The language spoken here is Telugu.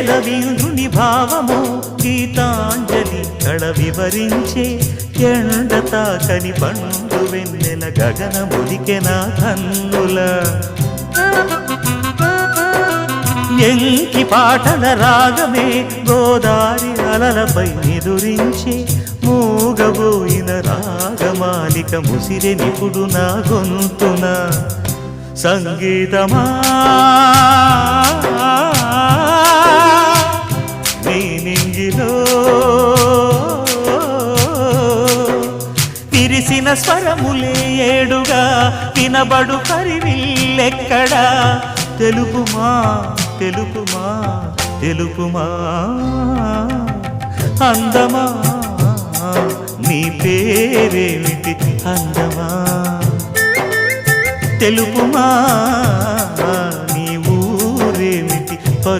రవీంద్రుని భావము గీతాంజలి కళ వివరించే ఎండ తాకని పండు వెన్నెల గగనముదికెన కన్నుల ఎంకి పాటల రాగమే గోదారి అలలపై నిదురించే మూగబోయిన రాగమాలిక ముసిరె నిపుడు నా గొంతున సంగీతమా నీ నింగిలో విరిసిన స్వరములే ఏడుగా వినబడు కరివిల్లెక్కడా తెలుపుమా తెలుపుమా తెలుపుమా అందమా నీ పేరేమిటి అందమా తెలుపుమా